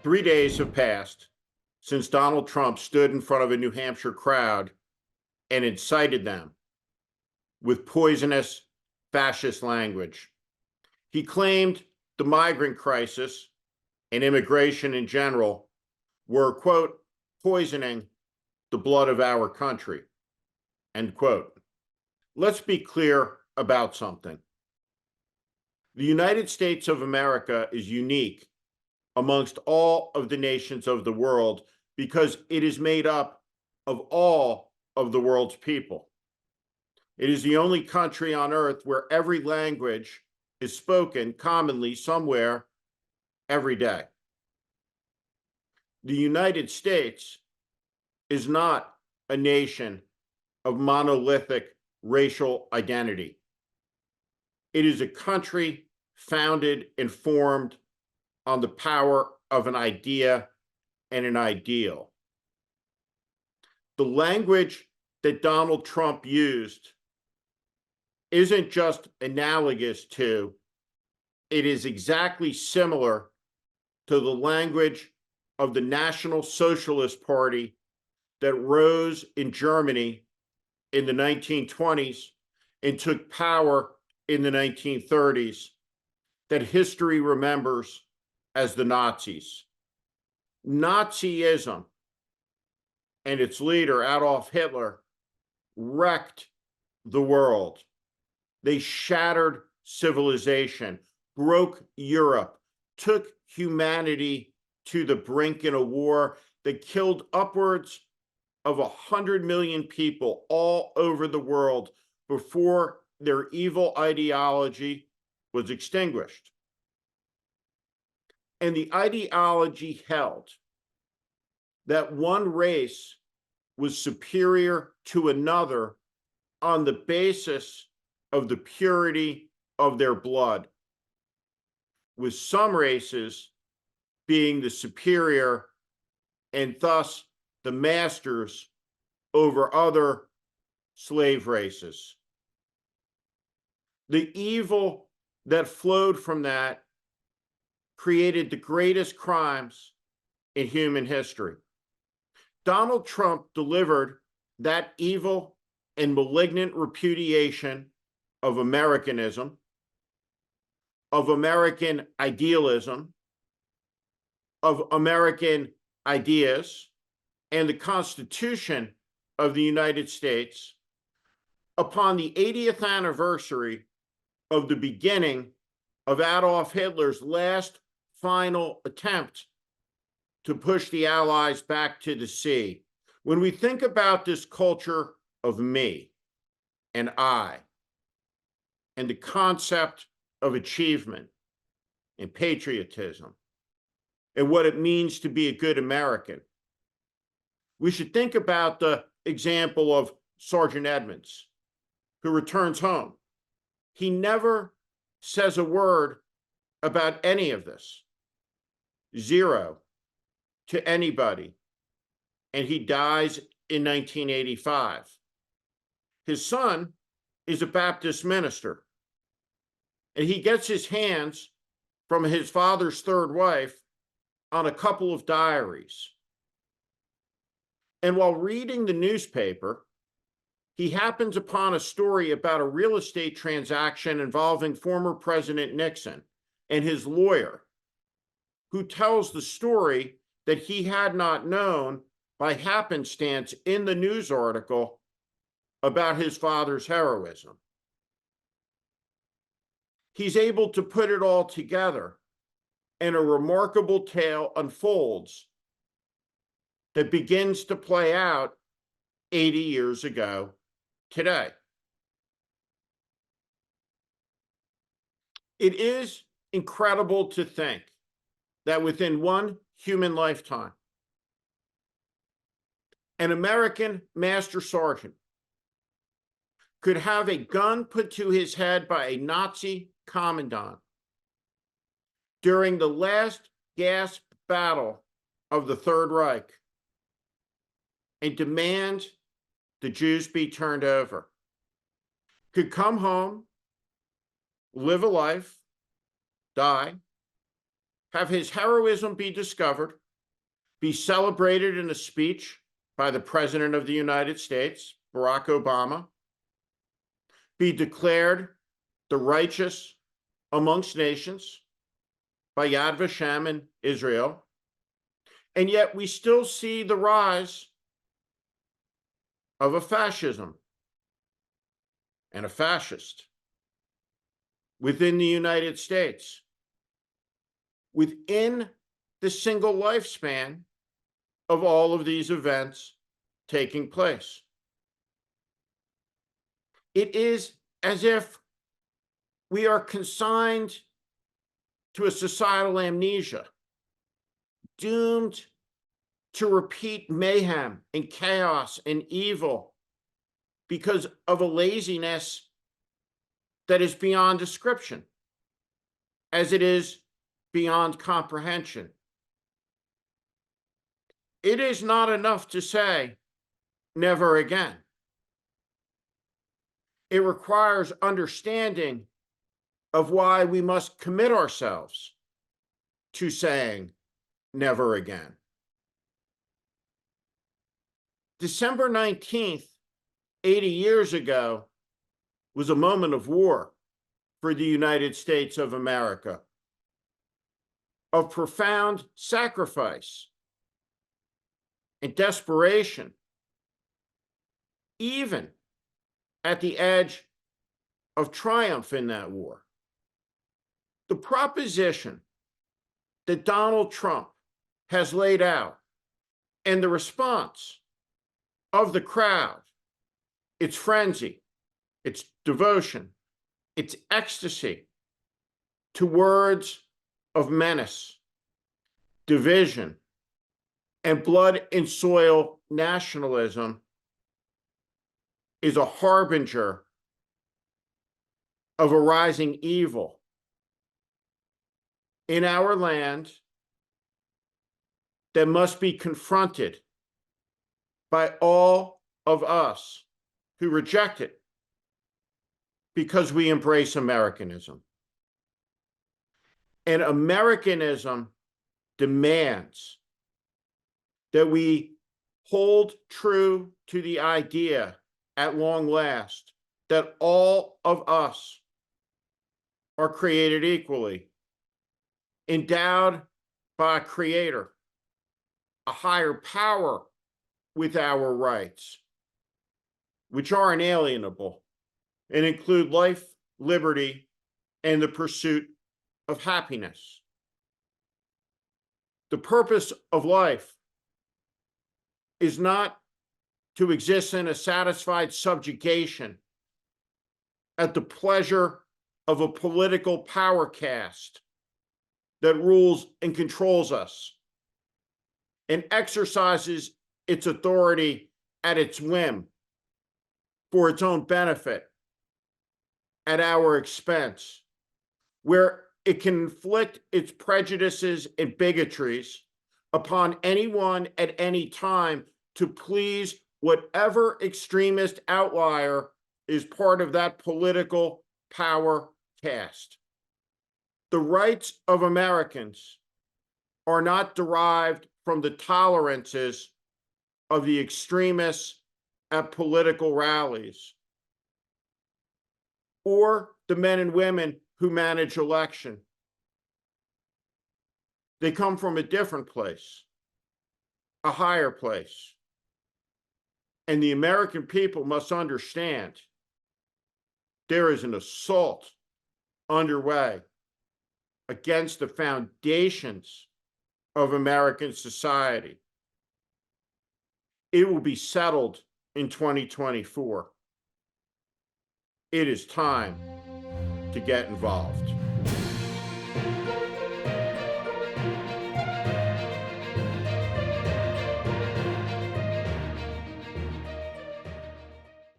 3 days have passed since Donald Trump stood in front of a New Hampshire crowd and incited them with poisonous fascist language. He claimed the migrant crisis and immigration in general were, quote, poisoning the blood of our country, end quote. Let's be clear about something. The United States of America is unique amongst all of the nations of the world because it is made up of all of the world's people. It is the only country on earth where every language is spoken commonly somewhere every day. The United States is not a nation of monolithic racial identity. It is a country founded and formed on the power of an idea and an ideal. The language that Donald Trump used isn't just analogous to, it is exactly similar to the language of the National Socialist Party that rose in Germany in the 1920s and took power in the 1930s, that history remembers as the Nazis. Nazism and its leader, Adolf Hitler, wrecked the world. They shattered civilization, broke Europe, took humanity to the brink in a war that killed upwards of 100 million people all over the world before their evil ideology was extinguished. And the ideology held that one race was superior to another on the basis of the purity of their blood, with some races being the superior and thus the masters over other slave races. The evil that flowed from that created the greatest crimes in human history. Donald Trump delivered that evil and malignant repudiation of Americanism, of American idealism, of American ideas, and the Constitution of the United States upon the 80th anniversary of the beginning of Adolf Hitler's last final attempt to push the Allies back to the sea. When we think about this culture of me and I, and the concept of achievement and patriotism, and what it means to be a good American, we should think about the example of Sergeant Edmonds, who returns home. He never says a word about any of this. Zero to anybody. And he dies in 1985. His son is a Baptist minister, and he gets his hands from his father's third wife on a couple of diaries. And while reading the newspaper, he happens upon a story about a real estate transaction involving former President Nixon and his lawyer, who tells the story that he had not known by happenstance in the news article about his father's heroism. He's able to put it all together, and a remarkable tale unfolds that begins to play out 80 years ago today. It is incredible to think that within one human lifetime, an American master sergeant could have a gun put to his head by a Nazi commandant during the last gasp battle of the Third Reich and demand the Jews be turned over, could come home, live a life, die, have his heroism be discovered, be celebrated in a speech by the President of the United States, Barack Obama, be declared the righteous amongst nations by Yad Vashem in Israel, and yet we still see the rise of a fascism and a fascist within the United States, within the single lifespan of all of these events taking place. It is as if we are consigned to a societal amnesia, doomed to repeat mayhem and chaos and evil because of a laziness that is beyond description, as it is beyond comprehension. It is not enough to say, never again. It requires understanding of why we must commit ourselves to saying, never again. December 19th, 80 years ago, was a moment of war for the United States of America, of profound sacrifice and desperation, even at the edge of triumph in that war. The proposition that Donald Trump has laid out and the response of the crowd, its frenzy, its devotion, its ecstasy to words of menace, division, and blood and soil nationalism is a harbinger of a rising evil in our land that must be confronted by all of us who reject it because we embrace Americanism. And Americanism demands that we hold true to the idea at long last that all of us are created equally, endowed by a creator, a higher power with our rights, which are inalienable and include life, liberty, and the pursuit of happiness. The purpose of life is not to exist in a satisfied subjugation at the pleasure of a political power caste that rules and controls us and exercises its authority at its whim for its own benefit at our expense, where it can inflict its prejudices and bigotries upon anyone at any time to please whatever extremist outlier is part of that political power caste. The rights of Americans are not derived from the tolerances of the extremists at political rallies or the men and women who manage election. They come from a different place, a higher place. And the American people must understand there is an assault underway against the foundations of American society. It will be settled in 2024. It is time to get involved.